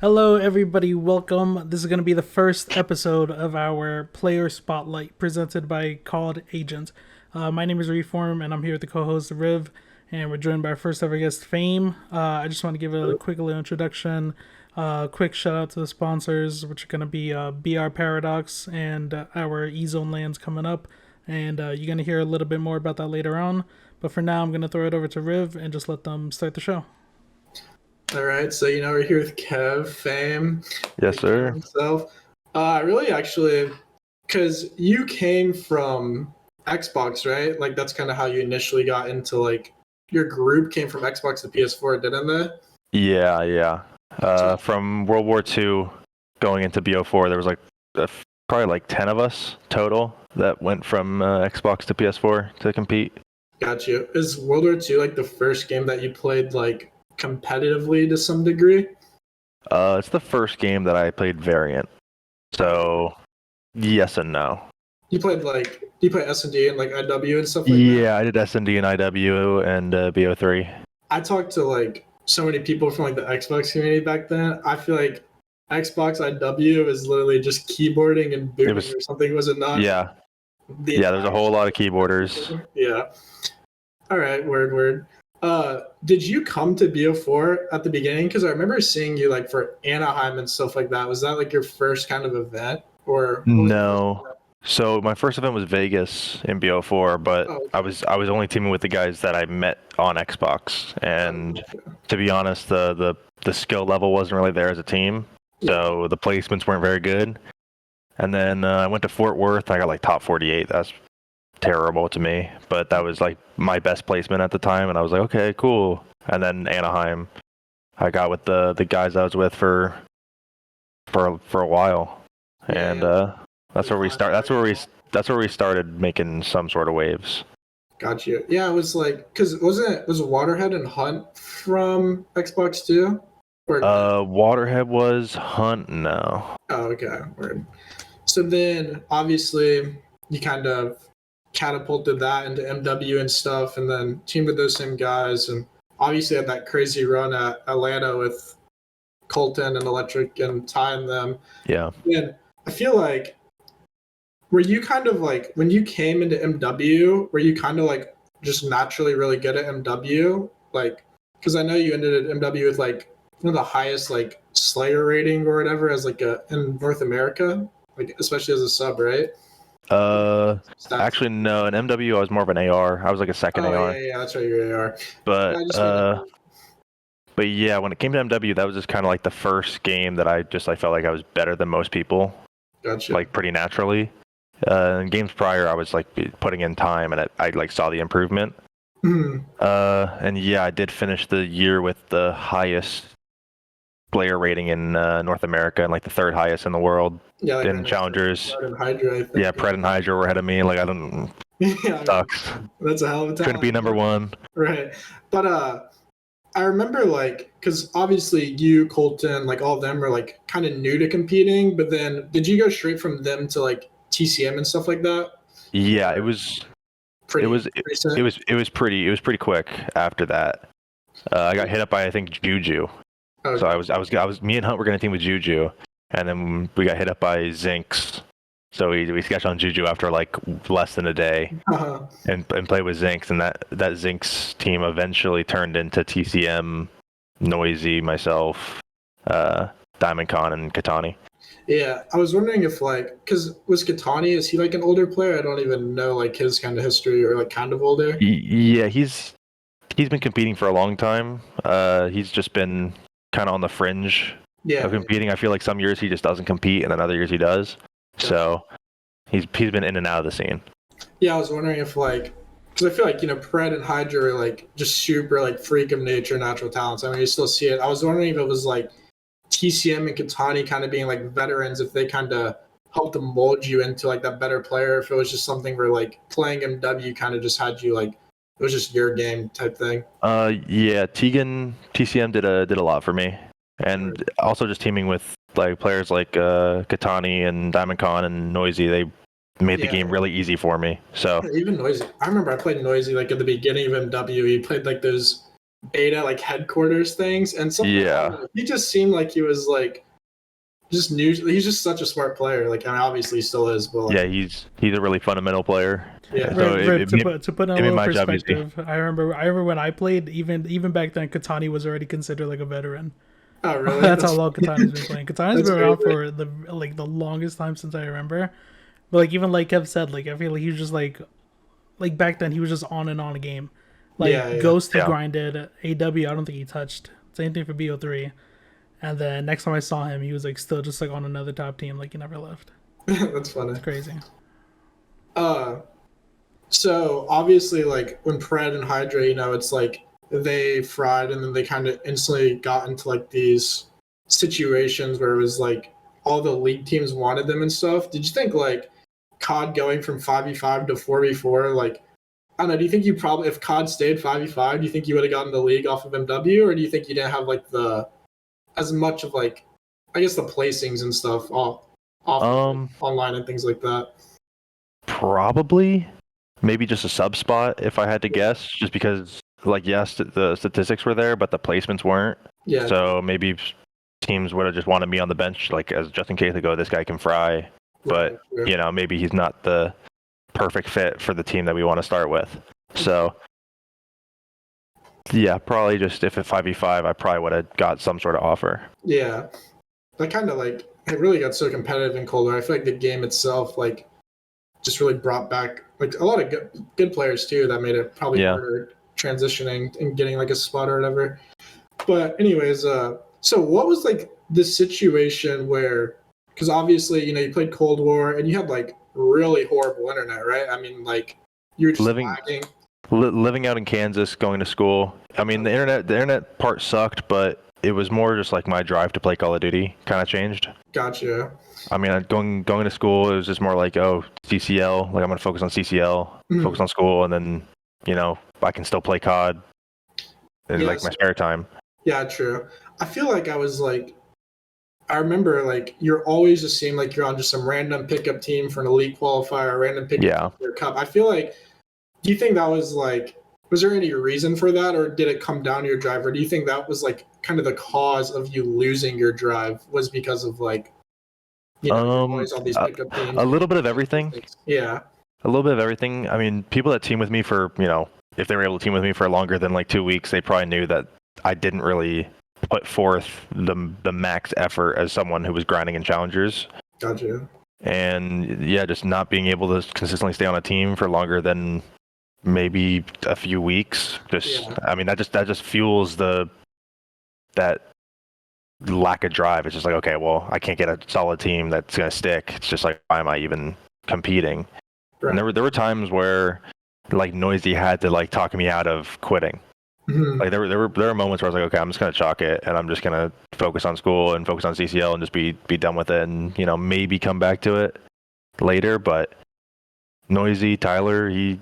Hello, everybody. Welcome. This is going to be the first episode of our Player Spotlight presented by COD Agent. My name is Reform, and I'm here with the co-host Riv, and we're joined by our first ever guest, Fame. I just want to give a quick little introduction. Quick shout out to the sponsors, which are going to be BR Paradox and our E-Zone lands coming up. And you're going to hear a little bit more about that later on. But for now, I'm going to throw it over to Riv and just let them start the show. All right, so we're here with Kev, Fame. Yes, sir. Himself. Really, actually, because you came from Xbox, right? Like that's kind of how you initially got into your group came from Xbox to PS4, didn't they? Yeah. From World War II going into BO4, there was probably 10 of us total that went from Xbox to PS4 to compete. Got you. Is World War II like the first game that you played competitively to some degree? It's the first game that I played variant. So, yes and no. You played you play S&D and IW and stuff like that? Yeah, I did S&D and IW and BO3. I talked to so many people from the Xbox community back then. I feel like Xbox IW is literally just keyboarding and booting or something, was it not? Yeah. There's a whole lot of keyboarders. Yeah. All right, word. Did you come to BO4 at the beginning? Because I remember seeing you for Anaheim and stuff like that. Was that your first kind of event, or no? So my first event was Vegas in BO4, but okay. I was only teaming with the guys that I met on Xbox, and to be honest, the skill level wasn't really there as a team, so the placements weren't very good. And then I went to Fort Worth. I got top 48. That's terrible to me, but that was my best placement at the time, and I was like, okay, cool. And then Anaheim, I got with the guys I was with for a while, and that's where we start. That's where we started making some sort of waves. Got you. Yeah, it was because was Waterhead and Hunt from Xbox too? Waterhead was, Hunt no. Oh, okay. Word. So then obviously you kind of catapulted that into MW and stuff, and then teamed with those same guys, and obviously had that crazy run at Atlanta with Colton and Electric and Ty and them. Yeah. And I feel were you kind of when you came into MW, were you kind of just naturally really good at MW? Because I know you ended at MW with one of the highest Slayer rating or whatever as in North America, especially as a sub, right? Actually no. In MW I was more of an AR. I was a second AR. Yeah, that's right, you're AR. But yeah, when it came to MW, that was just kind of the first game that I felt like I was better than most people. Gotcha. Pretty naturally. In games prior, I was putting in time, and I saw the improvement. Mm-hmm. And yeah, I did finish the year with the highest player rating in North America, and the third highest in the world. Yeah, in Challengers. Pred and Hydra, I think. Yeah, Pred and Hydra were ahead of me. I don't. Yeah, sucks. That's a hell of a talent. Couldn't be number one. Right, but I remember because obviously you, Colton, all of them were kind of new to competing. But then, did you go straight from them to TCM and stuff like that? Yeah, it was. It was pretty quick after that. I got hit up by I think Juju. Okay. So I was me and Hunt were gonna team with Juju, and then we got hit up by Zinx. So we sketched on Juju after less than a day, and played with Zinx, and that Zinx team eventually turned into TCM, Noisy, myself, Diamond Con, and Katani. Yeah, I was wondering if because was Katani, is he an older player? I don't even know his kind of history, or kind of older. Yeah, he's been competing for a long time. He's just been kind of on the fringe of competing. I feel some years he just doesn't compete, and then other years he does. Yeah. So he's been in and out of the scene. Yeah, I was wondering if because I feel Pred and Hydra are just super freak of nature, natural talents. I mean, you still see it. I was wondering if it was TCM and Katani kind of being veterans, if they kind of helped to mold you into that better player, if it was just something where playing MW kind of just had you it was just your game type thing. Yeah, Tegan TCM did a lot for me, and also just teaming with players Katani and Diamond Con and Noisy, they made the game really easy for me. So even Noisy, I remember I played Noisy at the beginning of MW. He played those beta like headquarters things, and something. Yeah. He just seemed like he was like just new. He's just such a smart player. Like, I mean, obviously he still is, but like, Yeah, he's a really fundamental player. Yeah. So To put in a it made little my job easy. perspective, I remember when I played, even back then, Katani was already considered like a veteran. oh really? That's how long Katani's been playing. Katani's That's been around crazy. for the longest time since I remember. But like even like Kev said, like I feel like he was just like back then he was just on and on a game. Like Yeah. Ghost he Yeah. grinded, AW I don't think he touched. Same thing for BO3. And then next time I saw him, he was like still just like on another top team, like he never left. That's funny. It's crazy. So obviously, like when Pred and Hydra, it's like they fried and then they kind of instantly got into like these situations where it was like all the league teams wanted them and stuff. Did you think like COD going from 5v5 to 4v4, like, I don't know, do you think you probably, if COD stayed 5v5, do you think you would have gotten the league off of MW, or do you think you didn't have like as much of like, I guess the placings and stuff off online and things like that? Probably, maybe just a sub spot if I had to guess, just because like yes, the statistics were there, but the placements weren't. Yeah. So maybe teams would have just wanted me on the bench, like as just in case they go, this guy can fry. But maybe he's not the perfect fit for the team that we want to start with. So yeah, probably just if at 5v5, I probably would have got some sort of offer. Yeah, that kind of like it really got so competitive in Cold War. I feel like the game itself like just really brought back like a lot of good players too. That made it probably harder transitioning and getting like a spot or whatever. But anyways, so what was like the situation where, because obviously you played Cold War and you had like really horrible internet, right? I mean, like you were just lagging. Living out in Kansas, going to school. I mean, the internet part sucked, but it was more just like my drive to play Call of Duty kind of changed. Gotcha. I mean, going to school, it was just more like, CCL. Like I'm gonna focus on CCL, focus on school, and then I can still play COD in like my spare time. Yeah, true. I feel like I remember like you're always just seem like you're on just some random pickup team for an elite qualifier, random pickup for your cup. I feel like, do you think that was like, was there any reason for that, or did it come down to your drive, or do you think that was like kind of the cause of you losing your drive was because of like, always all these pickup teams? A little bit of everything. Yeah. A little bit of everything. I mean, people that team with me for, if they were able to team with me for longer than like 2 weeks, they probably knew that I didn't really put forth the max effort as someone who was grinding in challengers. Gotcha. And yeah, just not being able to consistently stay on a team for longer than maybe a few weeks. I mean, that just fuels that lack of drive. It's just like, okay, well, I can't get a solid team that's gonna stick. It's just like, why am I even competing? Right. And there were times where like Noisy had to like talk me out of quitting. Mm-hmm. Like there were moments where I was like, okay, I'm just gonna chalk it and I'm just gonna focus on school and focus on CCL and just be done with it, and maybe come back to it later. But Noisy, Tyler, he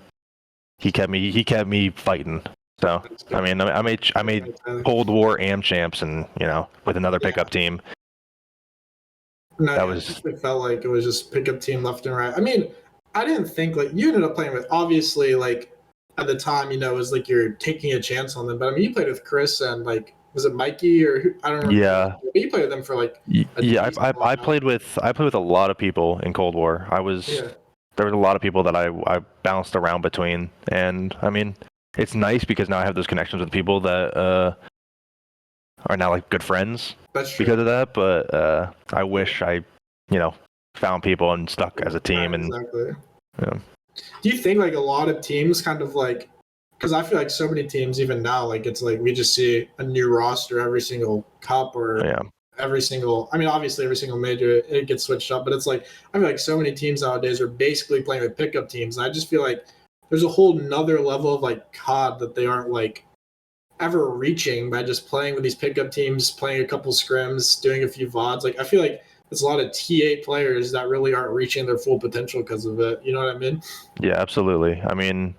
kept me fighting. So I mean, I made Cold War AM champs, and with another pickup team. No, it felt like it was just pickup team left and right. I mean, I didn't think like you ended up playing with, obviously, like at the time, it was like you're taking a chance on them. But I mean, you played with Chris and like, was it Mikey or who? I don't remember. Yeah. But you played with them for like. I played with a lot of people in Cold War. There was a lot of people that I bounced around between, and I mean, it's nice because now I have those connections with people that are now like good friends. That's true. Because of that. But I wish I, found people and stuck as a team. Right, exactly. And do you think like a lot of teams kind of like, because I feel like so many teams even now, like it's like we just see a new roster every single cup or every single, I mean, obviously every single major it gets switched up, but it's like I feel like so many teams nowadays are basically playing with pickup teams. And I just feel like there's a whole nother level of like COD that they aren't like ever reaching by just playing with these pickup teams, playing a couple scrims, doing a few VODs. Like I feel like there's a lot of TA players that really aren't reaching their full potential because of it. You know what I mean? Yeah, absolutely. I mean,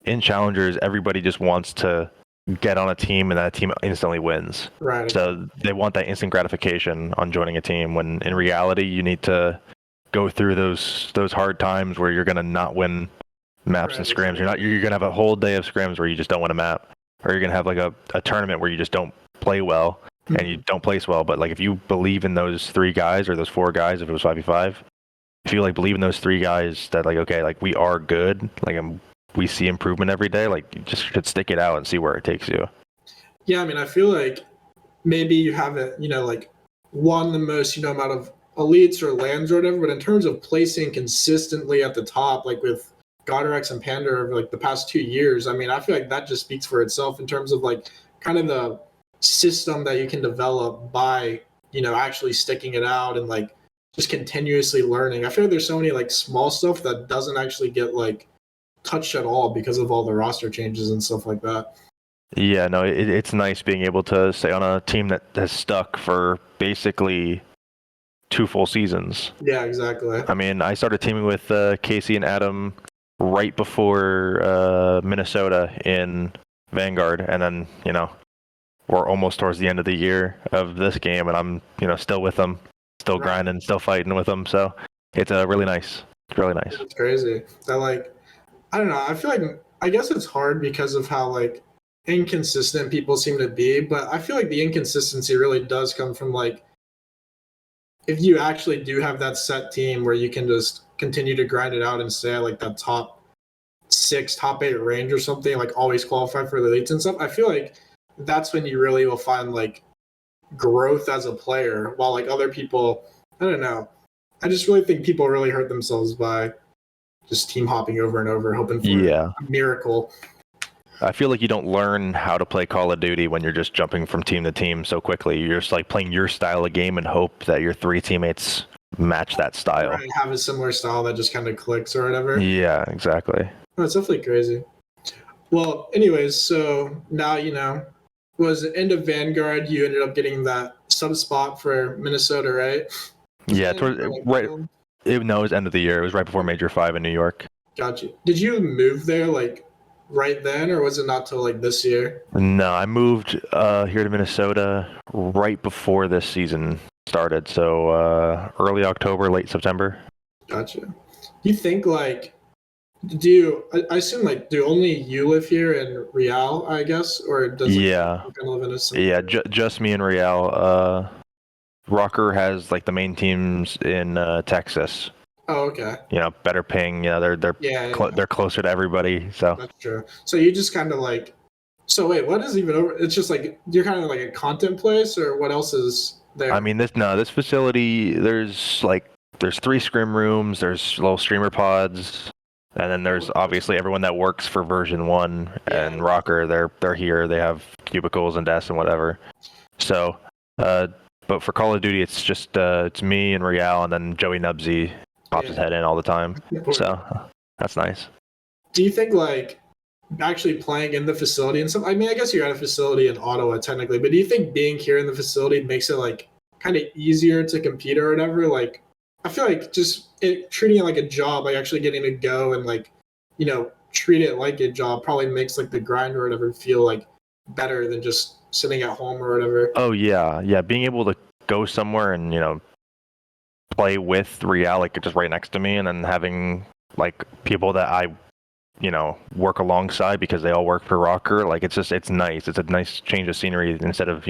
in challengers, everybody just wants to get on a team and that team instantly wins. Right. So they want that instant gratification on joining a team, when in reality you need to go through those hard times where you're gonna not win maps and scrims. You're gonna have a whole day of scrims where you just don't win a map. or you're gonna have like a tournament where you just don't play well and you don't place well. But like if you believe in those 3 guys or those 4 guys, if it was 5v5, if you like believe in those 3 guys that like okay, like we are good, like we see improvement every day, like you just should stick it out and see where it takes you. Yeah, I mean, I feel like maybe you haven't, like won the most, amount of elites or lands or whatever, but in terms of placing consistently at the top, like with GodRx and Panda over like the past 2 years, I mean, I feel like that just speaks for itself in terms of like kind of the system that you can develop by, actually sticking it out and like just continuously learning. I feel like there's so many like small stuff that doesn't actually get like touched at all because of all the roster changes and stuff like that. Yeah, no, it's nice being able to stay on a team that has stuck for basically 2 full seasons. Yeah, exactly. I mean, I started teaming with Casey and Adam right before Minnesota in Vanguard, and then, we're almost towards the end of the year of this game, and I'm, still with them, still grinding, still fighting with them, so it's really nice. It's really nice. It's crazy. I don't know, I feel like, I guess it's hard because of how, like, inconsistent people seem to be, but I feel like the inconsistency really does come from like if you actually do have that set team where you can just continue to grind it out and stay at like that top 6, top 8 range or something, like always qualify for the elites and stuff, I feel like that's when you really will find like growth as a player, while like other people, I don't know, I just really think people really hurt themselves by just team hopping over and over hoping for a miracle. I feel like you don't learn how to play Call of Duty when you're just jumping from team to team so quickly. You're just like playing your style of game and hope that your 3 teammates match that style. Right, have a similar style that just kind of clicks or whatever. Yeah, exactly. Oh, it's definitely crazy. Well, anyways, so now, was the end of Vanguard, you ended up getting that sub spot for Minnesota, right? Yeah, it was end of the year. It was right before Major 5 in New York. Gotcha. Did you move there like right then, or was it not till like this year? No, I moved here to Minnesota right before this season started, so early October, late September. Gotcha. You think like, I assume like, do only you live here in Real, I guess, or does live in a just me and Real. ROKKR has like the main teams in Texas. Oh, okay. Better ping. They're closer to everybody. So that's true. So you just kind of like. So wait, what is even over? It's just like you're kind of like a content place, or what else is there? I mean, this facility. There's 3 scrim rooms. There's little streamer pods, and then there's obviously everyone that works for version 1 and ROKKR. They're here. They have cubicles and desks and whatever. So, but for Call of Duty, it's just it's me and Real, and then Joey Nubsy pops his head in all the time. So that's nice. Do you think like actually playing in the facility and stuff? I mean, I guess you're at a facility in Ottawa technically, but do you think being here in the facility makes it like kind of easier to compete or whatever? Like, I feel like just treating it like a job, like actually getting to go and like, treat it like a job probably makes like the grind or whatever feel like better than just sitting at home or whatever. Oh yeah. Being able to go somewhere and play with Real, like just right next to me, and then having like people that I work alongside because they all work for ROKKR, like it's nice. It's a nice change of scenery instead of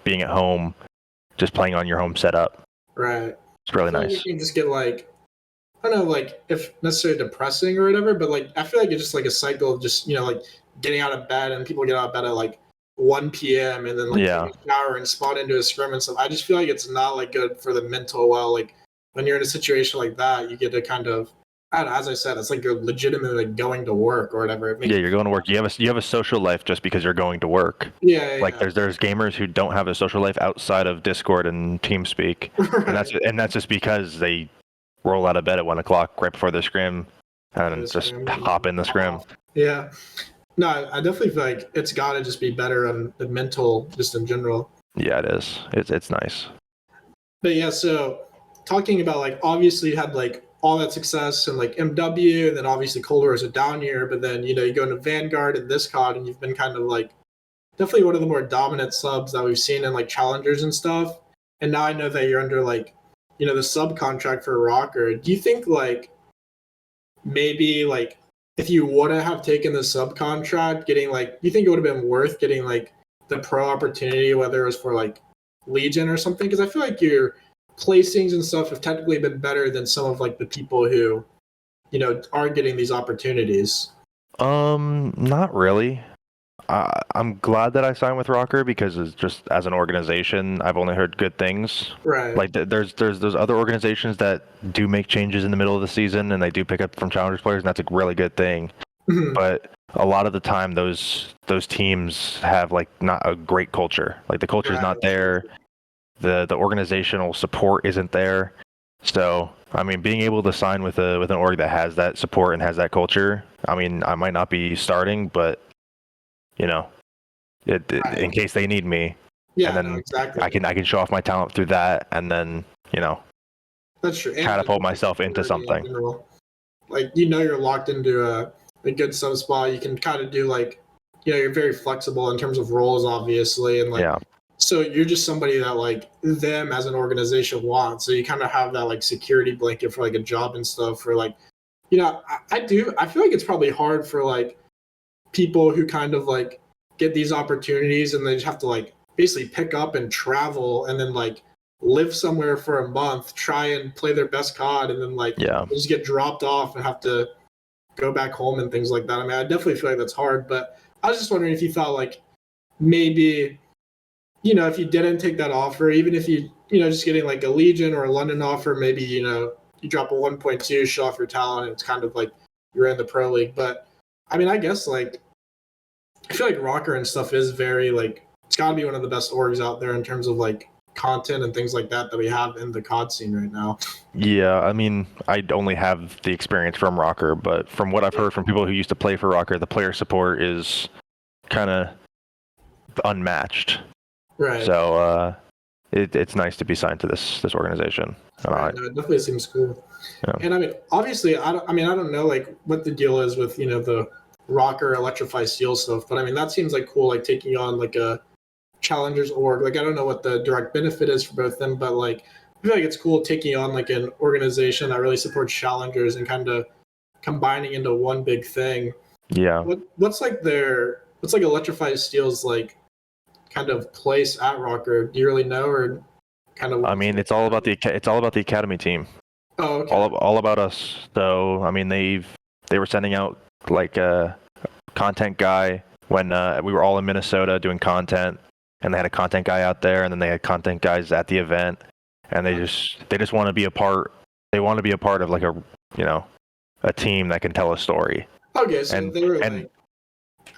being at home just playing on your home setup. Right. It's really nice. Like you can just get like, I don't know, like if necessarily depressing or whatever, but like I feel like it's just like a cycle of just like getting out of bed, and people get out of bed at like 1 p.m. and then like take a shower and spawn into a scrim and stuff. I just feel like it's not like good for the mental. While like when you're in a situation like that, you get to kind of, I don't know, as I said, it's like you're legitimately going to work or whatever. You're going to work. You have a social life just because you're going to work. Like there's gamers who don't have a social life outside of Discord and TeamSpeak, right. and that's just because they roll out of bed at 1 o'clock right before the scrim and just hop in the scrim. Yeah. No, I definitely feel like it's got to just be better on the mental, just in general. Yeah, it is. It's nice. But yeah, so talking about like obviously you had like all that success and like MW, and then obviously Cold War is a down year, but then you go into Vanguard and this COD, and you've been kind of like definitely one of the more dominant subs that we've seen in like challengers and stuff. And now I know that you're under like the subcontract for ROKKR. Do you think like maybe like if you wouldn't have taken the subcontract, getting like, you think it would have been worth getting like the pro opportunity, whether it was for like Legion or something? Because I feel like your placings and stuff have technically been better than some of like the people who, you know, are getting these opportunities. Not really. I'm glad that I signed with ROKKR because it's just as an organization, I've only heard good things. Right. Like there's other organizations that do make changes in the middle of the season and they do pick up from challengers players, and that's a really good thing. Mhm. But a lot of the time, those teams have like not a great culture. Like the culture is Right. not there. The organizational support isn't there. So I mean, being able to sign with an org that has that support and has that culture. I mean, I might not be starting, but you know, in case they need me, Yeah, and then no, exactly. I can show off my talent through that, and then That's true. And catapult myself into something. Like, you know, you're locked into a good sub spot. You can kind of do like, you know, you're very flexible in terms of roles, obviously, and like, Yeah, so you're just somebody that like them as an organization wants. So you kind of have that like security blanket for like a job and stuff. For like, you know, I feel like it's probably hard for like people who kind of like get these opportunities and they just have to like basically pick up and travel and then like live somewhere for a month, try and play their best COD, and then like yeah. they just get dropped off and have to go back home and things like that. I mean, I definitely feel like that's hard, but I was just wondering if you thought like maybe, you know, if you didn't take that offer, even if you know, just getting like a Legion or a London offer, maybe, you know, you drop a 1.2, show off your talent, and it's kind of like you're in the pro league. But I mean, I guess like I feel like ROKKR and stuff is very like, it's got to be one of the best orgs out there in terms of like content and things like that we have in the COD scene right now. Yeah, I mean, I only have the experience from ROKKR, but from what I've heard from people who used to play for ROKKR, the player support is kind of unmatched. Right. So it's nice to be signed to this organization. Right. No, it definitely seems cool. Yeah. And I mean, obviously, I don't know like what the deal is with, you know, the ROKKR Electrify Steel stuff, but I mean, that seems like cool, like taking on like a challengers org. Like, I don't know what the direct benefit is for both of them, but like I feel like it's cool taking on like an organization that really supports challengers and kind of combining into one big thing. Yeah. What's like Electrify Steel's like kind of place at ROKKR? Do you really know, or kind of? I mean, it's all about the academy team. Oh, okay. All about us. So I mean, they were sending out like a content guy when we were all in Minnesota doing content, and they had a content guy out there, and then they had content guys at the event, and they just want to be a part. They want to be a part of like a team that can tell a story. Okay, so they were like,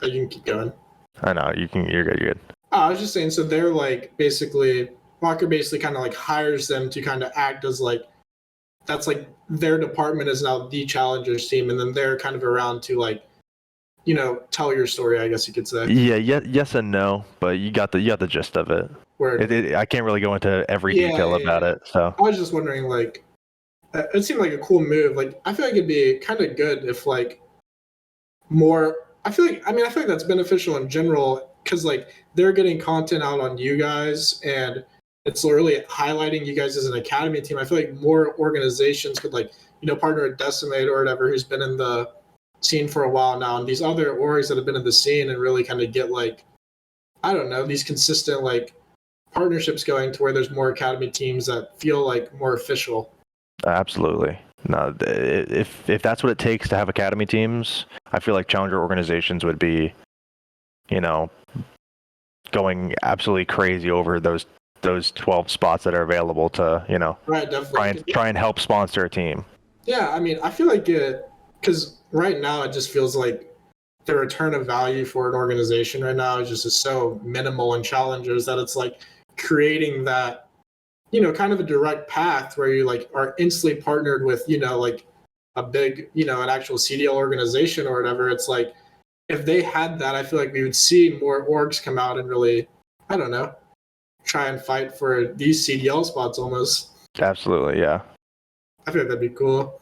oh, you can keep going. I know you're good. You're good. Oh, I was just saying, so they're like ROKKR basically kind of like hires them to kind of act as like, that's like their department is now the challengers team, and then they're kind of around to like, you know, tell your story, I guess you could say. Yeah, yes and no, but you got the gist of it. I can't really go into every detail about it. So I was just wondering, like, it seemed like a cool move. Like, I feel like it'd be kind of good if like more. I feel like that's beneficial in general because like they're getting content out on you guys, and it's really highlighting you guys as an academy team. I feel like more organizations could like, you know, partner with Decimate or whatever, who's been in the scene for a while now, and these other orgs that have been in the scene, and really kind of get like, I don't know, these consistent like partnerships going to where there's more academy teams that feel like more official. Absolutely. No, if that's what it takes to have academy teams, I feel like challenger organizations would be, you know, going absolutely crazy over those 12 spots that are available to, you know, right, definitely try and help sponsor a team. Yeah, I mean, I feel like because right now it just feels like the return of value for an organization right now is so minimal in challengers that it's like creating that, you know, kind of a direct path where you like are instantly partnered with, you know, like a big, you know, an actual CDL organization or whatever. It's like if they had that, I feel like we would see more orgs come out and really, I don't know, try and fight for these CDL spots almost. Absolutely, yeah. I think that'd be cool.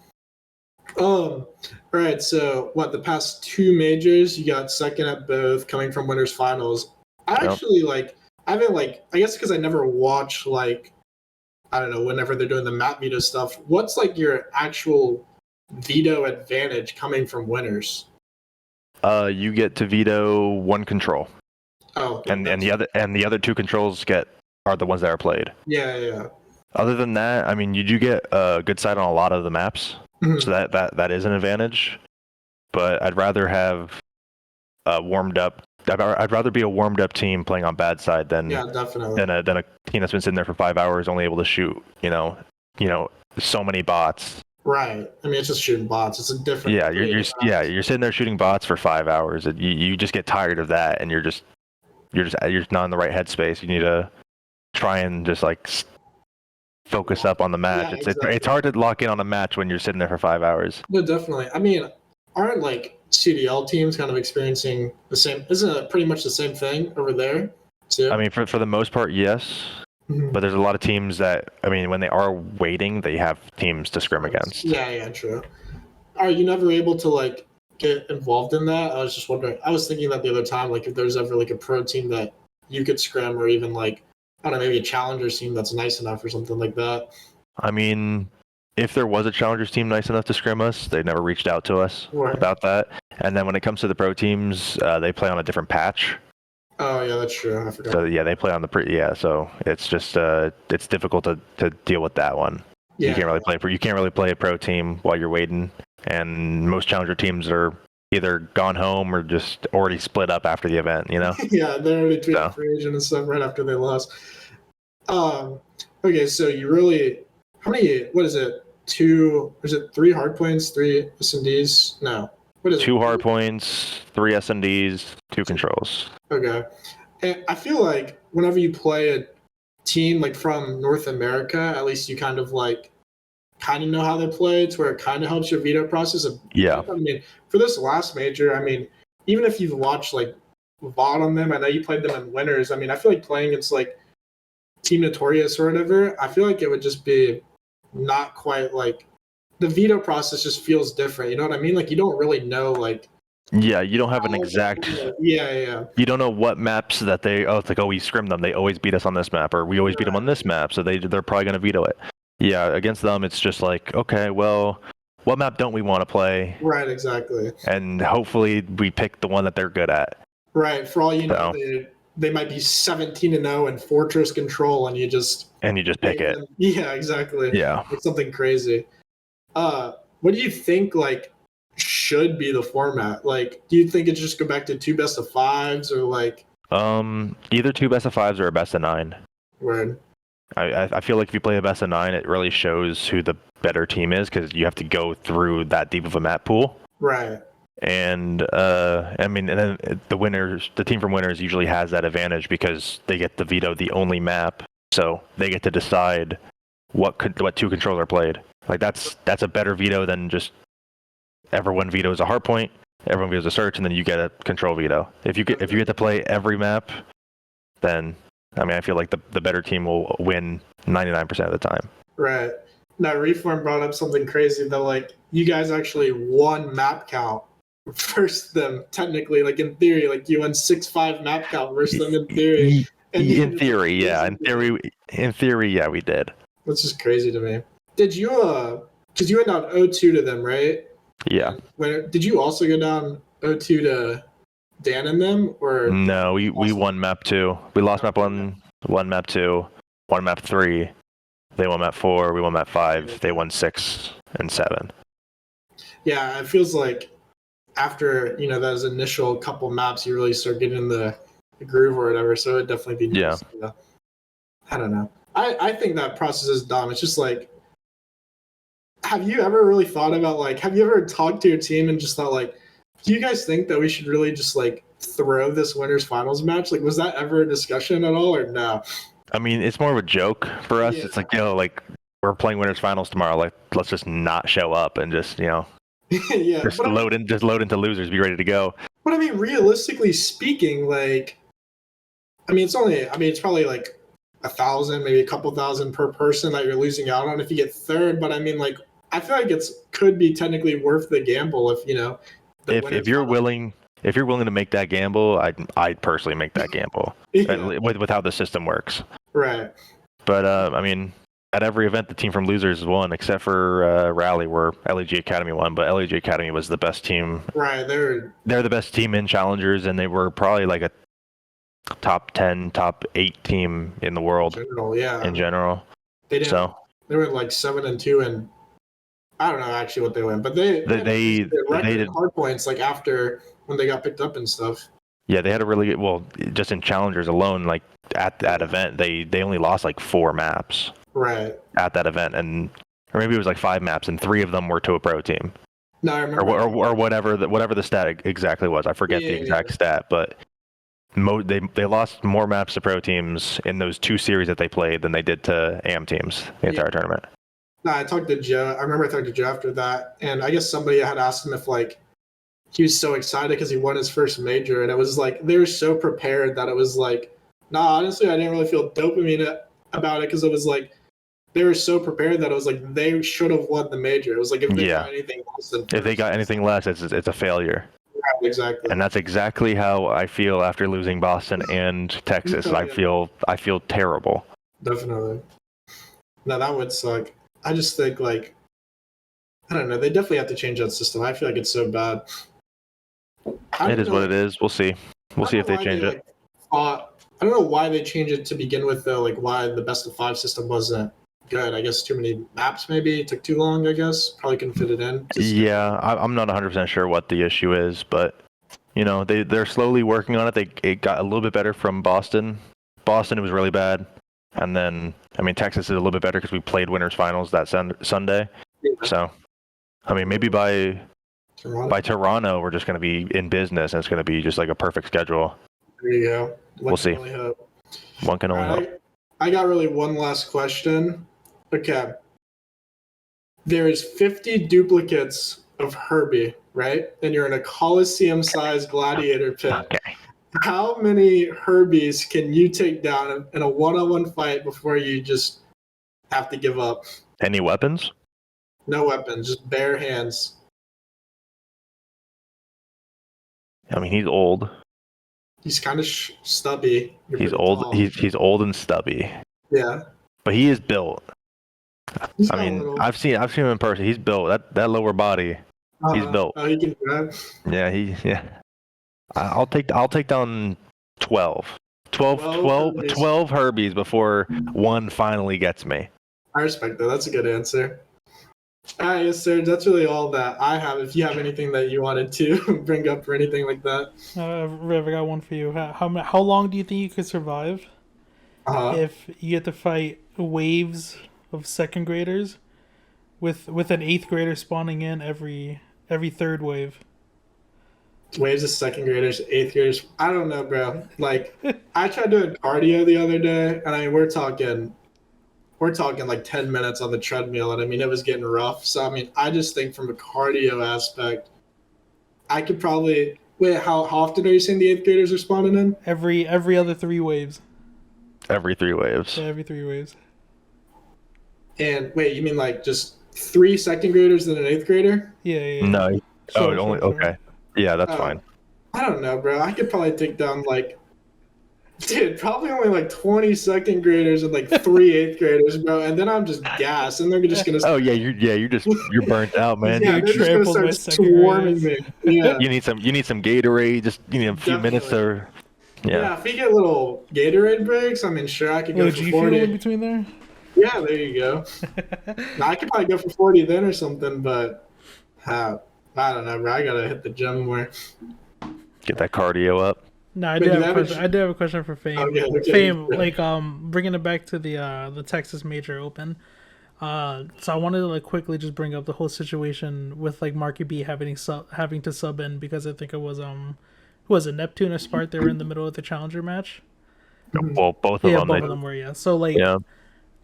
All right, so the past two majors, you got second at both, coming from winners finals. I actually I haven't I guess because I never watch I don't know, whenever they're doing the map veto stuff. What's like your actual veto advantage coming from winners? You get to veto one control. Oh, okay, and the other two controls are the ones that are played. Yeah. Other than that, I mean, you do get a good sight on a lot of the maps, so that is an advantage. But I'd rather have warmed up. I'd rather be a warmed up team playing on bad side than definitely than a team that's been sitting there for 5 hours only able to shoot so many bots. Right. I mean, it's just shooting bots. It's a different. Yeah, you're sitting there shooting bots for 5 hours. You just get tired of that, and you're just not in the right headspace. You need to try and just like focus up on the match. Yeah, It's hard to lock in on a match when you're sitting there for 5 hours. No, definitely. I mean, aren't like CDL teams kind of experiencing the same? Isn't it pretty much the same thing over there too? I mean, for the most part, yes. But there's a lot of teams that, I mean, when they are waiting, they have teams to scrim against. Yeah, true. Are you never able to like get involved in that? I was just wondering. I was thinking that the other time, like if there's ever like a pro team that you could scrim, or even like I don't know, maybe a challengers team that's nice enough or something like that. I mean, if there was a challengers team nice enough to scrim us, they never reached out to us about that. And then when it comes to the pro teams, they play on a different patch. Oh yeah, that's true. I forgot. So yeah, they play on the so it's just it's difficult to deal with that one. Yeah. You can't really play a pro team while you're waiting, and most challenger teams are either gone home or just already split up after the event, Yeah, they're already tweeting free agent and stuff right after they lost. Okay, so you really how many? What is it? 2? Is it 3 hard points, 3 SNDs? No. What is 2 it? hard points, 3 SNDs, 2 controls. Okay. And I feel like whenever you play a team like from North America, at least you kind of know how they play, to where it kind of helps your veto process. Yeah. I mean, for this last major, I mean, even if you've watched like VOD on them, I know you played them in winners. I mean, I feel like playing against like Team Notorious or whatever, I feel like it would just be not quite like the veto process just feels different. You know what I mean? Like you don't really know like. Yeah, you don't have an exact. Yeah. You don't know what maps that it's like, oh, we scrimmed them. They always beat us on this map, or we always beat them on this map, so they're probably going to veto it. Yeah, against them, it's just like, okay, well, what map don't we want to play? Right, exactly. And hopefully we pick the one that they're good at. Right. For all you know, they might be 17-0 in Fortress Control, and you just pick it. Yeah, exactly. Yeah. It's something crazy. What do you think like should be the format? Like, do you think it just go back to 2 best of 5s, or like either 2 best of 5s or a best of 9? Word. I feel like if you play a best of 9, it really shows who the better team is, because you have to go through that deep of a map pool. Right. And I mean, and then the team from winners usually has that advantage because they get to veto the only map, so they get to decide what 2 controls are played. Like that's a better veto than just everyone vetoes a hard point, everyone vetoes a search, and then you get a control veto. If you get to play every map, then I mean, I feel like the better team will win 99% of the time. Right. Now, Reform brought up something crazy that like you guys actually won map count versus them technically, like in theory, like you won 6-5 map count versus them in theory. In theory, yeah. In theory, yeah, we did. That's just crazy to me. Did you because you went down 0-2 to them, right? Yeah. Did you also go down 0-2 to Dan and them, or no? We won map 2. We lost map 1, won map 2, won map 3. They won map 4. We won map 5. They won 6 and 7. Yeah, it feels like after those initial couple maps, you really start getting in the groove or whatever. So it'd definitely be nice. Yeah. I don't know. I think that process is dumb. It's just like, have you ever really thought about like, have you ever talked to your team and just thought like, do you guys think that we should really just like throw this winners finals match? Like, was that ever a discussion at all, or no? I mean, it's more of a joke for us. Yeah. It's like, like we're playing winners finals tomorrow. Like, let's just not show up and just, yeah, just load into losers, be ready to go. But I mean, realistically speaking, like, it's probably like 1,000, maybe a couple thousand per person that you're losing out on if you get third. But I mean, like, I feel like could be technically worth the gamble if if you're willing to make that gamble. I'd personally make that gamble with how the system works. Right. But I mean, at every event, the team from losers won, except for Rally, where LEG Academy won. But LEG Academy was the best team. Right, they're the best team in challengers, and they were probably like a top 10, top 8 team in the world. In general, they didn't. So they were like 7-2, and I don't know actually what they went, but they did hard points like after when they got picked up and stuff. Yeah, they had a really good, well, just in challengers alone, like at that event, they only lost like 4 maps. Right. At that event, or maybe it was like 5 maps, and 3 of them were to a pro team. No, I remember. Or whatever the stat exactly was. I forget the exact stat, but they lost more maps to pro teams in those 2 series that they played than they did to AM teams the entire tournament. No, I talked to Joe. I remember I talked to Joe after that, and I guess somebody had asked him if like he was so excited because he won his first major, and it was like they were so prepared that it was like, nah, honestly, I didn't really feel dopamine about it because it was like they were so prepared that it was like they should have won the major. It was like if they got anything less, if they got anything less, it's a failure. Yeah, exactly. And that's exactly how I feel after losing Boston and Texas. I feel terrible. Definitely. No, that would suck. I just think like I don't know. They definitely have to change that system. I feel like it's so bad. It is what it is. We'll see. We'll see if they change it. I don't know why they changed it to begin with, though. Like why the best of 5 system wasn't good. I guess too many maps. Maybe it took too long. I guess probably couldn't fit it in. Yeah, I'm not 100% sure what the issue is, but you know they're slowly working on it. It got a little bit better from Boston. Boston, it was really bad, and then I mean Texas is a little bit better because we played winners finals that Sunday. Yeah. So, I mean maybe by Toronto, we're just going to be in business, and it's going to be just like a perfect schedule. There you go. We'll see. One can only hope. I got really one last question. Okay. There is 50 duplicates of Herbie, right? And you're in a Coliseum-sized gladiator pit. Okay. How many Herbies can you take down in a one-on-one fight before you just have to give up? Any weapons? No weapons, just bare hands. I mean, he's old. He's kind of stubby. He's old. He's old and stubby. Yeah. But he is built. I mean, I've seen him in person. He's built. That lower body. He's built. Oh, he can grab. Yeah. I'll take down 12 Herbies before one finally gets me. I respect that. That's a good answer. All right, yes, sir. That's really all that I have. If you have anything that you wanted to bring up or anything like that. Riv, I got one for you. How long do you think you could survive if you get to fight waves of second graders with an 8th grader spawning in every 3rd wave? Waves of second graders, 8th graders. I don't know, bro. Like, I tried doing cardio the other day, and I mean, we're talking like 10 minutes on the treadmill, and I mean it was getting rough. So I mean I just think from a cardio aspect I could probably how often are you saying the 8th graders are spawning in? Every other 3 waves. Every 3 waves. Yeah, every 3 waves. And wait, you mean like just 3 second graders and an 8th grader? Yeah. No. Sure, okay. Yeah, that's fine. I don't know, bro. I could probably take down like probably only like 20 second graders and like 3 8th graders, bro. And then I'm just gassed, and they're just gonna. Oh yeah, you're burnt out, man. Yeah, they're just gonna start swarming me. Yeah. You need some Gatorade. Just a few minutes or. Yeah, if you get little Gatorade breaks, I mean, sure, I could go for 40. In between there? Yeah, there you go. I could probably go for 40 then or something, but I don't know, bro. I gotta hit the gym more. Get that cardio up. No, I do have a question for Fame. Okay. Fame, like bringing it back to the Texas Major Open. So I wanted to like quickly just bring up the whole situation with like Marky B having to sub in because I think it was who was it, Neptune or Spart? They were in the middle of the challenger match. Well, both of them. Both of them were, yeah. So like,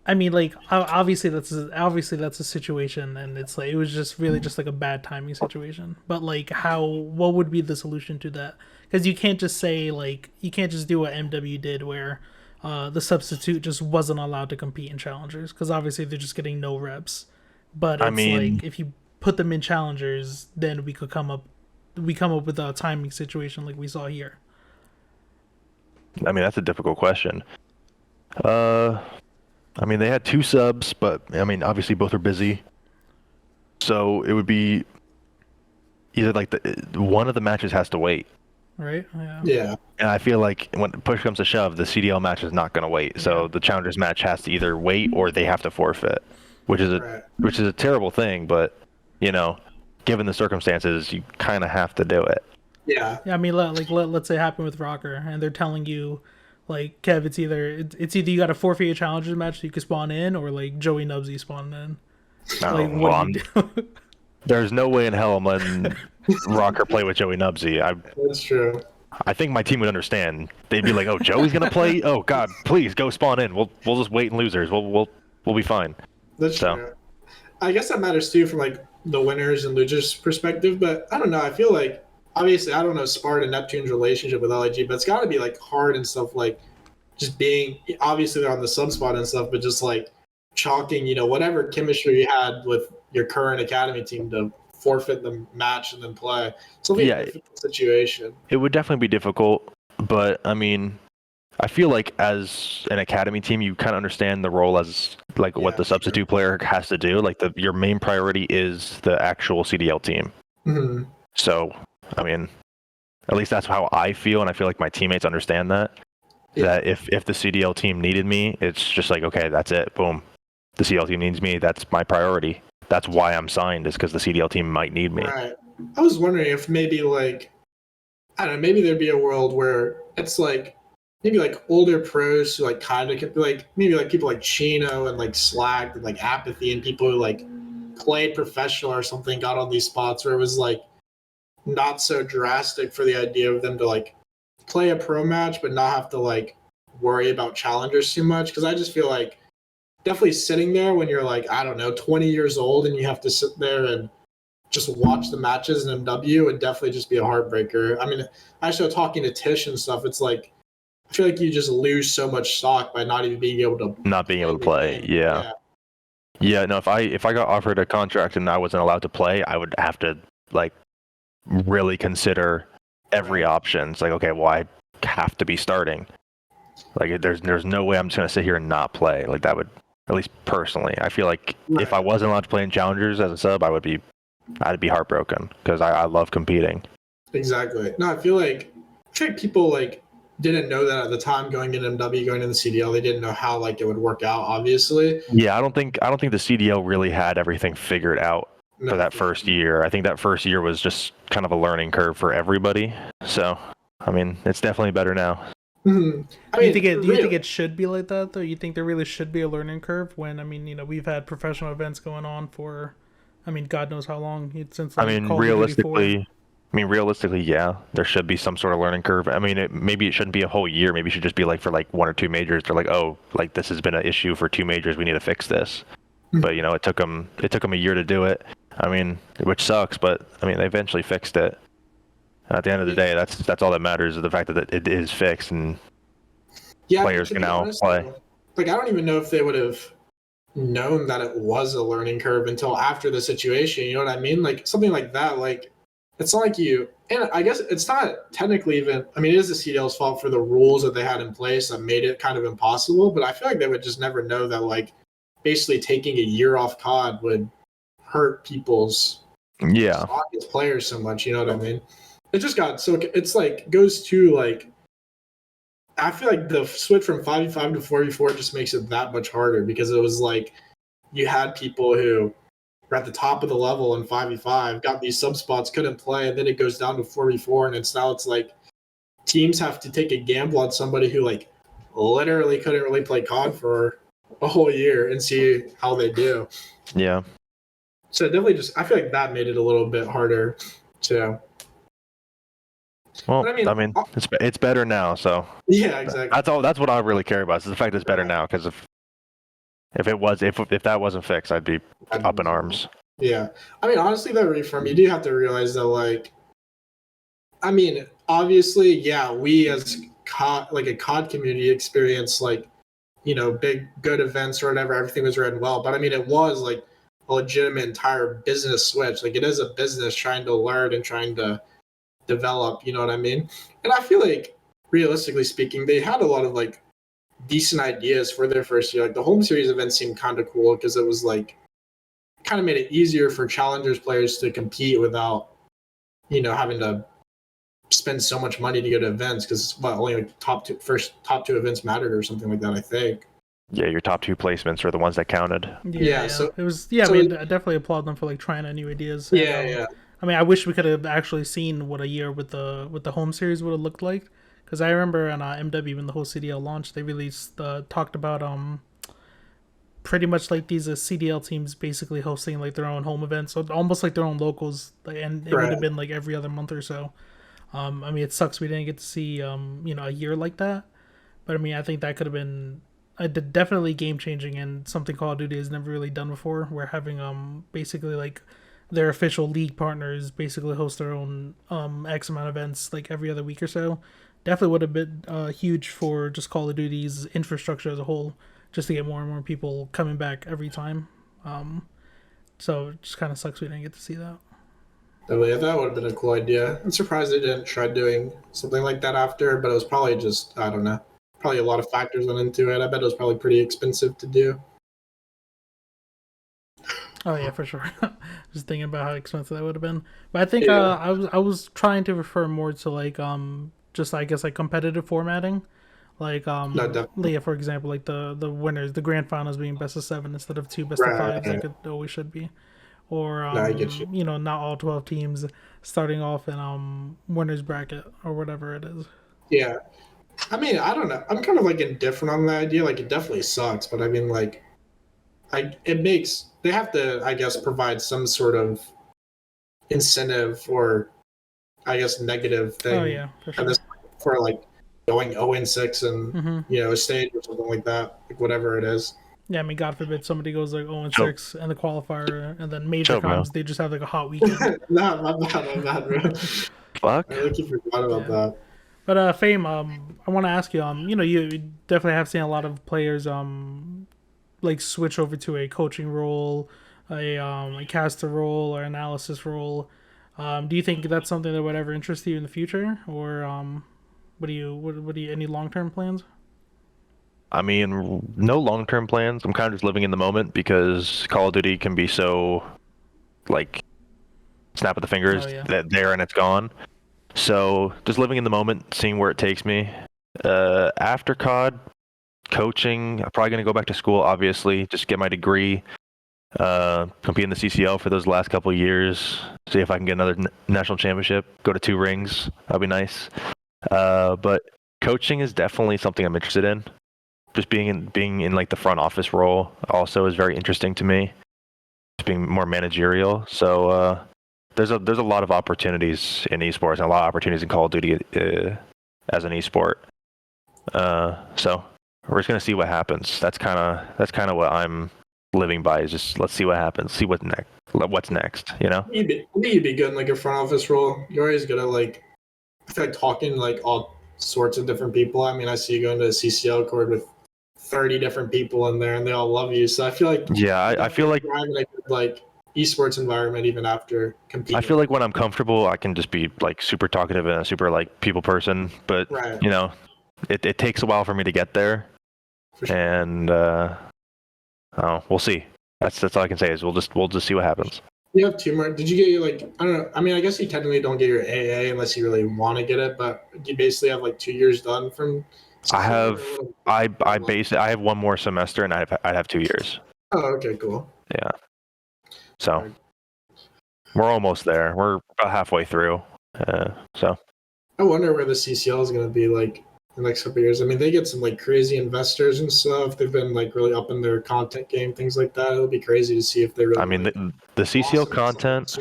I mean, like obviously that's a situation, and it's like it was just really just like a bad timing situation. But like, what would be the solution to that? Because you can't just say like you can't just do what MW did where the substitute just wasn't allowed to compete in challengers because obviously they're just getting no reps. But it's like if you put them in challengers, then we come up with a timing situation like we saw here. I mean, that's a difficult question. I mean, they had 2 subs, but I mean, obviously both are busy. So it would be either like one of the matches has to wait. Right? Yeah. Yeah. And I feel like when push comes to shove, the CDL match is not going to wait. So the challengers match has to either wait or they have to forfeit, which is a terrible thing. But given the circumstances, you kind of have to do it. Yeah. I mean, let's say it happened with ROKKR, and they're telling you, like, Kev, it's either you got to forfeit your challengers match so you can spawn in, or like Joey Nubsy spawn in. Like, what do you do? There's no way in hell I'm letting ROKKR play with Joey Nubsy. That's true. I think my team would understand. They'd be like, "Oh, Joey's gonna play. Oh God, please go spawn in. We'll just wait in losers. We'll be fine." That's true. I guess that matters too from like the winners and losers perspective. But I don't know. I feel like obviously I don't know Sparta and Neptune's relationship with LIG, but it's got to be like hard and stuff. Like just being obviously they're on the sub spot and stuff, but just like chalking whatever chemistry you had with your current academy team to forfeit the match and then play. It's a difficult situation. It would definitely be difficult, but I mean, I feel like as an academy team, you kind of understand the role as like what the substitute player has to do. Like your main priority is the actual CDL team. Mm-hmm. So, I mean, at least that's how I feel, and I feel like my teammates understand that. Yeah. That if the CDL team needed me, it's just like, okay, that's it. Boom. The CDL team needs me. That's my priority. That's why I'm signed, is because the CDL team might need me. Right. I was wondering if maybe like, I don't know, maybe there'd be a world where it's like, maybe like older pros who like kind of like maybe like people like Chino and like Slack and like Apathy and people who like played professional or something got on these spots where it was like not so drastic for the idea of them to like play a pro match but not have to like worry about challengers too much. Because I just feel like definitely sitting there when you're like, I don't know, 20 years old and you have to sit there and just watch the matches in MW would definitely just be a heartbreaker. I mean, actually talking to Tish and stuff, it's like I feel like you just lose so much stock by not even being able to play. Yeah. No, if I got offered a contract and I wasn't allowed to play, I would have to like really consider every option. It's like, okay, well, I have to be starting. Like there's no way I'm just gonna sit here and not play. Like that would, at least personally, I feel like if I wasn't allowed to play in challengers as a sub, I'd be heartbroken because I love competing. Exactly. No, I feel like people like didn't know that at the time going into MW, going into the CDL. They didn't know how like it would work out, obviously. Yeah, I don't think the CDL really had everything figured out for that first year. I think that first year was just kind of a learning curve for everybody. So, I mean, it's definitely better now. Mm-hmm. Do you think it should be like that though? You think there really should be a learning curve when, I mean, we've had professional events going on for, I mean, God knows how long since. Like, I mean, realistically, yeah, there should be some sort of learning curve. I mean, maybe it shouldn't be a whole year. Maybe it should just be like for like 1 or 2 majors. They're like, oh, like this has been an issue for 2 majors. We need to fix this. Mm-hmm. But it took them a year to do it. I mean, which sucks. But I mean, they eventually fixed it. At the end of the day, that's all that matters, is the fact that it is fixed and players can now play. Like, I don't even know if they would have known that it was a learning curve until after the situation. You know what I mean? Like something like that. Like it's not like and I guess it's not technically even. I mean, it is the CDL's fault for the rules that they had in place that made it kind of impossible. But I feel like they would just never know that like basically taking a year off COD would hurt people's stock as players so much. You know what I mean? It just got so it's like goes to like. I feel like the switch from 5v5 to 4v4 just makes it that much harder because it was like you had people who were at the top of the level in 5v5, got these sub spots, couldn't play, and then it goes down to 4v4, and it's like teams have to take a gamble on somebody who like literally couldn't really play COD for a whole year and see how they do. Yeah. So definitely I feel like that made it a little bit harder to. Well, but I mean, it's better now, so yeah, exactly. That's what I really care about. Is the fact it's better now, because if that wasn't fixed, I'd be up in arms. Yeah, I mean, honestly, though, Reform, you do have to realize that, like, I mean, obviously, yeah, we as a COD community experience like, big good events or whatever. Everything was ran well, but I mean, it was like a legitimate entire business switch. Like, it is a business trying to learn and trying to develop, you know what I mean? And I feel like realistically speaking, they had a lot of like decent ideas for their first year. Like the home series event seemed kind of cool because it was like kind of made it easier for challengers players to compete without, having to spend so much money to go to events because only like top two events mattered or something like that, I think. Yeah, your top 2 placements are the ones that counted. Yeah. So it was. Yeah, so I definitely applaud them for like trying out new ideas. Yeah. I mean, I wish we could have actually seen what a year with the home series would have looked like, because I remember on MW when the whole CDL launched, they released talked about pretty much like these CDL teams basically hosting like their own home events, so almost like their own locals, and it would have been like every other month or so. I mean, it sucks we didn't get to see a year like that, but I mean, I think that could have been definitely game changing and something Call of Duty has never really done before. Where having basically like their official league partners basically host their own X amount of events like every other week or so. Definitely would have been huge for just Call of Duty's infrastructure as a whole, just to get more and more people coming back every time. So it just kind of sucks we didn't get to see that. Yeah, that would have been a cool idea. I'm surprised they didn't try doing something like that after, but it was probably just, I don't know, probably a lot of factors went into it. I bet it was probably pretty expensive to do. Oh yeah, for sure. Just thinking about how expensive that would have been. But I think I was trying to refer more to like just I guess like competitive formatting. Like yeah, for example, like the winners, the grand finals being best of 7 instead of 2 best of 5s like it always should be. Or I get you. Not all 12 teams starting off in winners bracket or whatever it is. Yeah. I mean, I don't know. I'm kind of like indifferent on the idea. Like it definitely sucks, but I mean like they have to, I guess, provide some sort of incentive or I guess negative thing. Oh yeah, for sure. For like going 0-6 and a stage or something like that, like whatever it is. Yeah, I mean, God forbid somebody goes like 0-6 in the qualifier, and then major comes, they just have like a hot weekend. No, I'm not, bro. Fuck. I think you forgot about that. But Fame, I want to ask you, you definitely have seen a lot of players like switch over to a coaching role, a caster role, or analysis role. Do you think that's something that would ever interest you in the future, or what do you any long-term plans? I mean, no long-term plans. I'm kind of just living in the moment because Call of Duty can be so, like, snap of the fingers that there and it's gone. So just living in the moment, seeing where it takes me. After COD, coaching, I'm probably going to go back to school, obviously, just get my degree, compete in the CCL for those last couple of years, see if I can get another national championship, go to 2 rings. That'll be nice. But coaching is definitely something I'm interested in. Just being in like the front office role also is very interesting to me. Just being more managerial. So there's a lot of opportunities in esports and a lot of opportunities in Call of Duty as an esport. So we're just gonna see what happens. That's kind of what I'm living by. Is just let's see what happens. See what's next. You know. You'd be good in like a front office role. You're always good at like, I feel like talking to like all sorts of different people. I mean, I see you going to a CCL court with 30 different people in there and they all love you. So I feel like I feel like driving a good, like esports environment even after competing. I feel like when I'm comfortable, I can just be like super talkative and a super like people person. But it takes a while for me to get there. Sure. And we'll see. That's all I can say is we'll just see what happens. You have 2 more. Did you get your like? I don't know. I mean, I guess you technically don't get your AA unless you really want to get it, but you basically have like 2 years done from. I have 1 more semester and I'd have 2 years. Oh, okay, cool. Yeah. So we're almost there. We're about halfway through. So I wonder where the CCL is going to be like the next couple of years. I mean, they get some like crazy investors and stuff. They've been like really up in their content game, things like that. It'll be crazy to see if they really. I mean, the CCL content.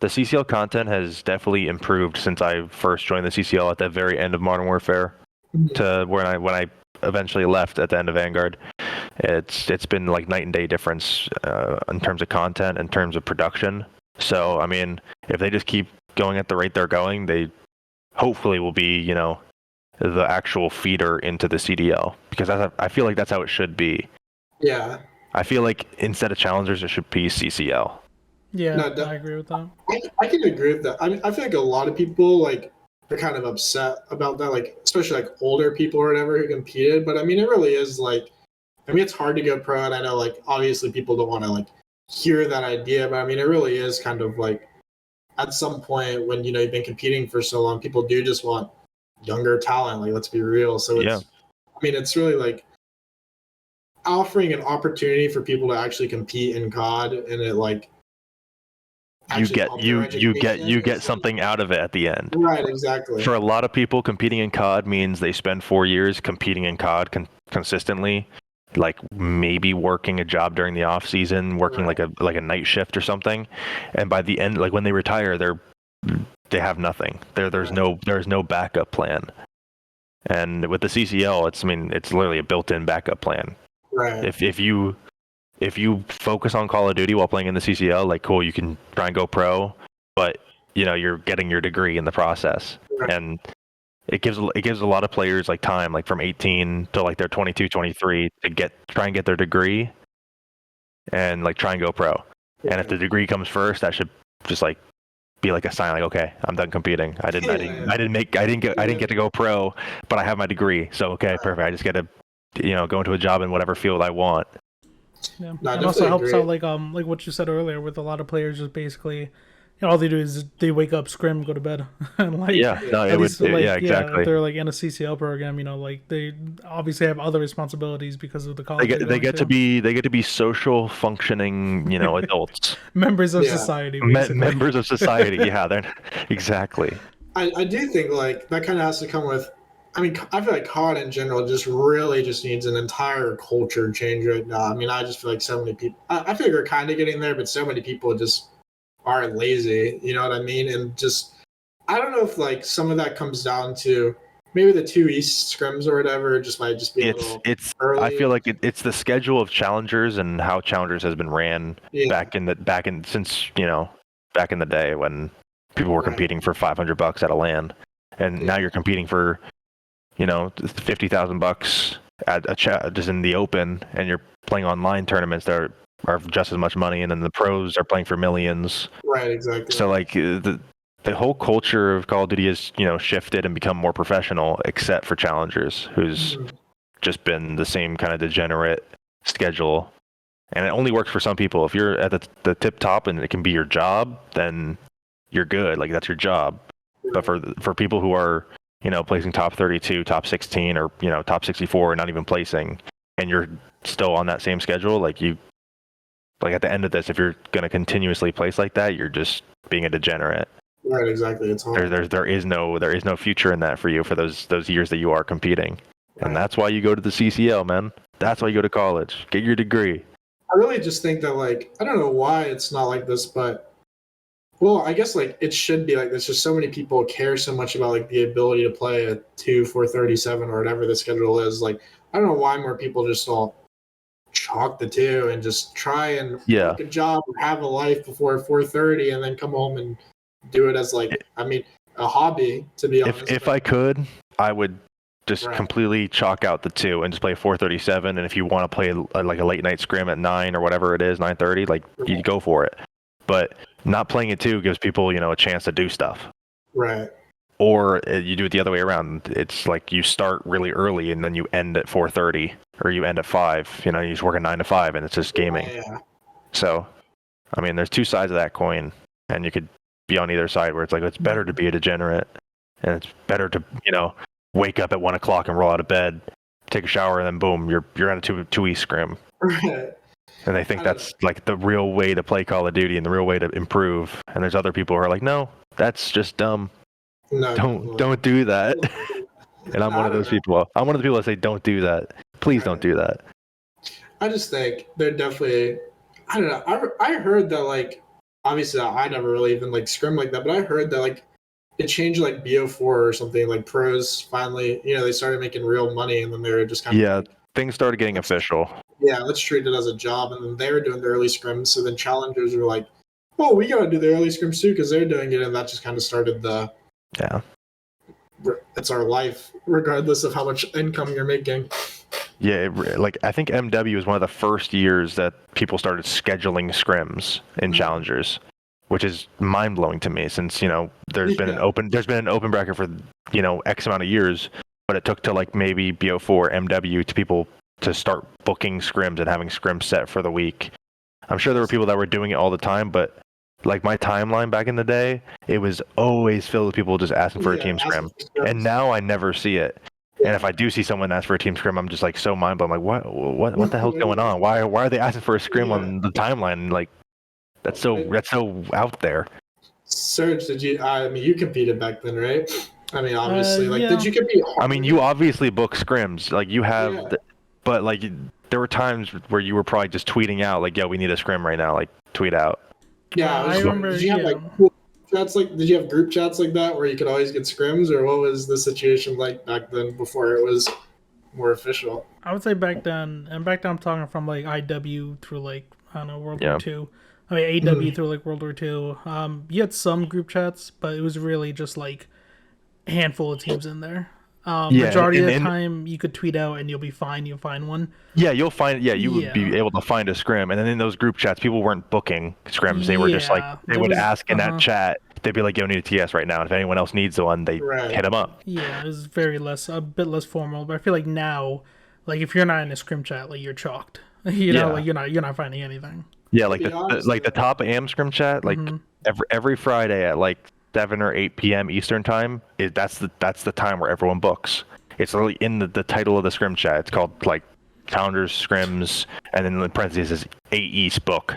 The CCL content has definitely improved since I first joined the CCL at the very end of Modern Warfare to when I eventually left at the end of Vanguard. It's been like night and day difference in terms of content, in terms of production. So I mean, if they just keep going at the rate they're going, they hopefully will be the actual feeder into the CDL, because I feel like that's how it should be. Yeah. I feel like instead of challengers, it should be CCL. Yeah, I agree with that. I can agree with that. I mean, I feel like a lot of people like they're kind of upset about that, like especially like older people or whatever who competed. But I mean, it really is like, I mean, it's hard to go pro, and I know like obviously people don't want to like hear that idea, but I mean, it really is kind of like at some point when you've been competing for so long, people do just want younger talent. Like, let's be real. So it's, I mean, it's really like offering an opportunity for people to actually compete in COD, and it like you get something out of it at the end. Right, exactly. For a lot of people, competing in COD means they spend 4 years competing in COD consistently, like maybe working a job during the off season, working like a night shift or something, and by the end, like when they retire, they have nothing. There's no backup plan. And with the CCL, it's literally a built-in backup plan. Right. If you focus on Call of Duty while playing in the CCL, like cool, you can try and go pro, but you're getting your degree in the process. Right. And it gives a lot of players like time, like from 18 to like they're 22, 23 to try and get their degree and like try and go pro. Yeah. And if the degree comes first, that should just like be like a sign, like, okay, I'm done competing. I didn't get to go pro, but I have my degree. So okay, perfect. I just get to go into a job in whatever field I want. Yeah, no, it also helps out like what you said earlier, with a lot of players just basically, all they do is they wake up, scrim, go to bed, and like exactly. If they're like in a CCL program, like they obviously have other responsibilities because of the college. They get to be social functioning, adults, members of society, members of society. Yeah, they're exactly. I do think like that kind of has to come with. I mean, I feel like COD in general just needs an entire culture change right now. I mean, I just feel like so many people, I feel like we're kind of getting there, but so many people just are lazy, you know what I mean? And just, I don't know if like some of that comes down to maybe the 2 East scrims or whatever, just might just be early. I feel like it's the schedule of challengers and how challengers has been ran back in the day when people were competing for $500 at a LAN, and now you're competing for $50,000 at a chat just in the open, and you're playing online tournaments that are just as much money, and then the pros are playing for millions. Right, exactly. So like the whole culture of Call of Duty has shifted and become more professional, except for challengers, who's just been the same kind of degenerate schedule, and it only works for some people. If you're at the tip top and it can be your job, then you're good. Like that's your job. But for people who are placing top 32, top 16, or top 64, and not even placing, and you're still on that same schedule, like at the end of this, if you're going to continuously place like that, you're just being a degenerate. Right, exactly. It's hard. There is no future in that for you for those years that you are competing, and that's why you go to the CCL, man. That's why you go to college, get your degree. I really just think that like I don't know why it's not like this, but. Well, I guess like it should be like this. Just so many people care so much about like the ability to play a 437 or whatever the schedule is. Like I don't know why more people just don't chalk the two and just try and work a job or have a life before 4:30 and then come home and do it as like a hobby. To be honest, if I could, I would just completely chalk out the two and just play 437. And if you want to play like a late night scrim at 9 or whatever it is, 9:30, like you go for it. But not playing it too gives people, a chance to do stuff. Right. Or you do it the other way around. It's like you start really early and then you end at 4:30, or you end at 5. You just work a 9 to 5, and it's just gaming. Yeah. So, I mean, there's two sides of that coin, and you could be on either side where it's like it's better to be a degenerate, and it's better to wake up at 1 o'clock and roll out of bed, take a shower, and then boom, you're at a 2 East scrim. Right. And they think that's like the real way to play Call of Duty and the real way to improve. And there's other people who are like, no, that's just dumb. No, don't do that. And I'm one of those people. I'm one of the people that say, don't do that. Please don't do that. I just think they're definitely, I don't know. I heard that like, obviously I never really even like scrim like that, but I heard that like it changed like BO4 or something, like pros finally, they started making real money, and then they were just kind of things started getting official. Yeah, let's treat it as a job. And then they were doing the early scrims. So then challengers were like, oh, we got to do the early scrims too because they're doing it. And that just kind of started it's our life, regardless of how much income you're making. Yeah, I think MW was one of the first years that people started scheduling scrims in challengers. which is mind blowing to me since there's been an open bracket for X amount of years, but it took to like maybe BO4 MW to people to start booking scrims and having scrims set for the week. I'm sure there were people that were doing it all the time, but like my timeline back in the day, it was always filled with people just asking for a team scrim. And now I never see it. Yeah. And if I do see someone ask for a team scrim, I'm just like so mind blown. I'm like, what the hell's going on? Why are they asking for a scrim on the timeline? Like that's so out there. Serge, you competed back then, right? I mean, obviously, did you compete? I mean, you obviously book scrims. Like you have, but like there were times where you were probably just tweeting out like, "Yo, we need a scrim right now." Like tweet out. Yeah, I remember. Did you have did you have group chats like that where you could always get scrims, or what was the situation like back then before it was more official? I would say back then, and back then I'm talking from like IW through like World War II. I mean AW through like World War II. You had some group chats, but it was really just like a handful of teams in there. Majority of the time you could tweet out and you'll be fine. You'll find one. Yeah, you'll find. Yeah, you would be able to find a scrim, and then in those group chats, people weren't booking scrims. They were just like they would ask in that chat. They'd be like, "Yo, need a TS right now." And if anyone else needs one, they hit them up. Yeah, it was a bit less formal. But I feel like now, like if you're not in a scrim chat, like you're chalked. Like you're not finding anything. Yeah, like the top AM scrim chat, like every Friday at like 7 or 8 p.m. Eastern time, that's the time where everyone books. It's literally in the title of the scrim chat. It's called like Challengers Scrims, and then in parentheses is 8 East book.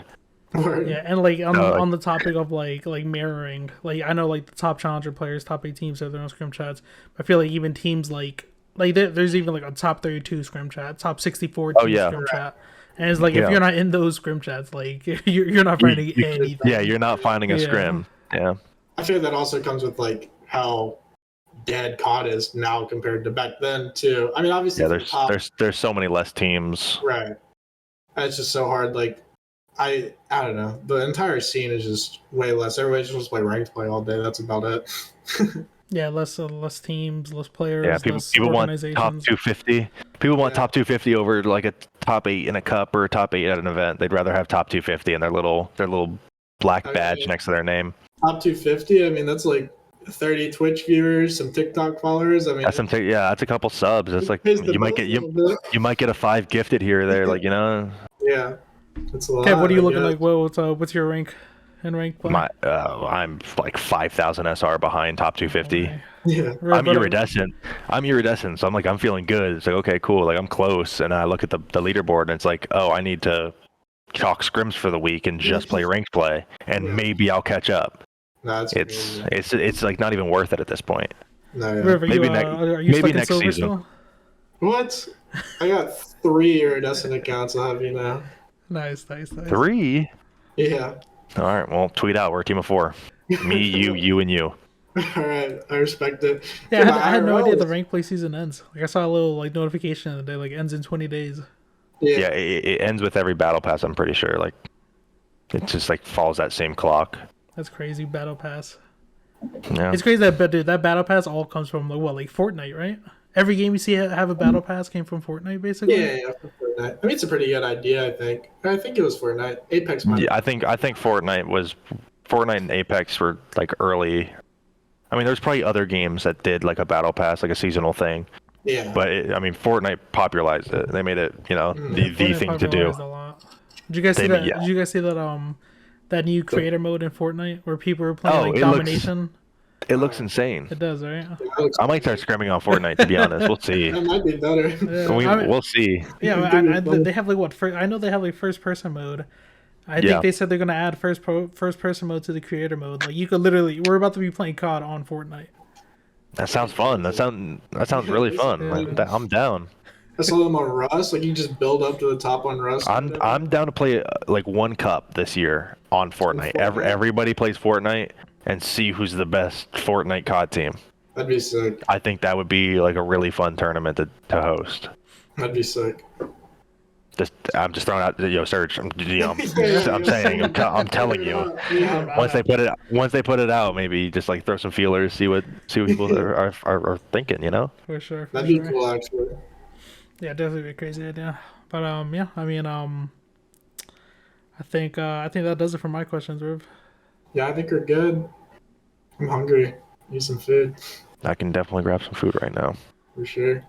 Yeah, and like on the topic of like mirroring, like I know like the top challenger players, top 8 teams have their own scrim chats. I feel like even teams like there's even like a top 32 scrim chat, top 64 team scrim chat. And it's like if you're not in those scrim chats, like you're not finding anything. Yeah, you're not finding a scrim. Yeah. I feel that also comes with like how dead COD is now compared to back then too. I mean, obviously, there's so many less teams. Right. And it's just so hard. Like, I don't know. The entire scene is just way less. Everybody just wants to play ranked play all day. That's about it. Yeah, less teams, less players. Yeah, people want top 250. People want top 250 over like a top 8 in a cup or a top 8 at an event. They'd rather have top 250 and their little black badge next to their name. Top 250. I mean, that's like 30 Twitch viewers, some TikTok followers. I mean, that's a couple subs. It's like you might get a 5 gifted here or there, like Yeah, that's a lot. Okay, what are you looking like? Well, what's your rank? In rank play? I'm like 5,000 SR behind top 250. Okay. Yeah, I'm iridescent. So I'm feeling good. It's like okay, cool. Like I'm close, and I look at the leaderboard, and it's like, oh, I need to chalk scrims for the week and just play ranked play, and maybe I'll catch up. No, it's like not even worth it at this point. No, yeah. River, maybe next season. Still? What? I got 3 iridescent accounts. I'll have you know. Nice. 3? Yeah. All right, well, tweet out. We're a team of 4. Me, you, and you. All right, I respect it. Yeah, I had no idea the rank play season ends. Like I saw a little like notification that like ends in 20 days. Yeah, it ends with every battle pass. I'm pretty sure. Like it just like follows that same clock. That's crazy. Battle pass. Yeah. It's crazy that battle pass all comes from like Fortnite, right? Every game you see have a battle pass came from Fortnite, basically. Yeah, from Fortnite. I mean, it's a pretty good idea. I think it was Fortnite. Apex. I think Fortnite and Apex were like early. I mean, there's probably other games that did like a battle pass, like a seasonal thing. Yeah. But Fortnite popularized it. They made it, the thing to do. Did you guys see that? Did you guys see that? That new creator mode in Fortnite where people are playing domination. It looks insane. It does, right? I might start scrimming on Fortnite, to be honest. We'll see. That might be better. Yeah, we'll see. Yeah, they have like I know they have like first person mode. I think they said they're gonna add first person mode to the creator mode. Like you could we're about to be playing COD on Fortnite. That sounds fun. That sounds really fun. Like, I'm down. That's a little more Rust. Like you just build up to the top on Rust. I'm down to play like one cup this year on Fortnite. Everybody plays Fortnite and see who's the best Fortnite COD team. That'd be sick. I think that would be like a really fun tournament to host. That'd be sick. I'm just throwing out, Serge. I'm saying, I'm telling you. Once they put it out, maybe just like throw some feelers, see what people are thinking. For sure. That'd be cool, actually. Yeah, definitely be a crazy idea. But I think that does it for my questions, Riv. Yeah, I think we're good. I'm hungry. Need some food I can definitely grab some food right now. for sure.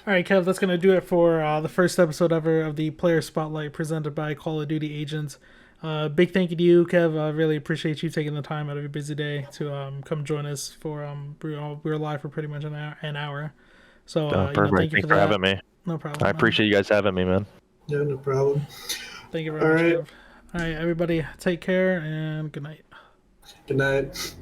All right, Kev, that's going to do it for the first episode ever of the Player Spotlight presented by Call of Duty Agents. Big thank you to you, Kev. I really appreciate you taking the time out of your busy day to come join us for we were live for pretty much an hour. So Perfect. thank you Thanks for for that. having me. No problem. I appreciate you guys having me, man. Yeah, no problem. Thank you very much, Kev. All right, everybody, take care and good night. Good night.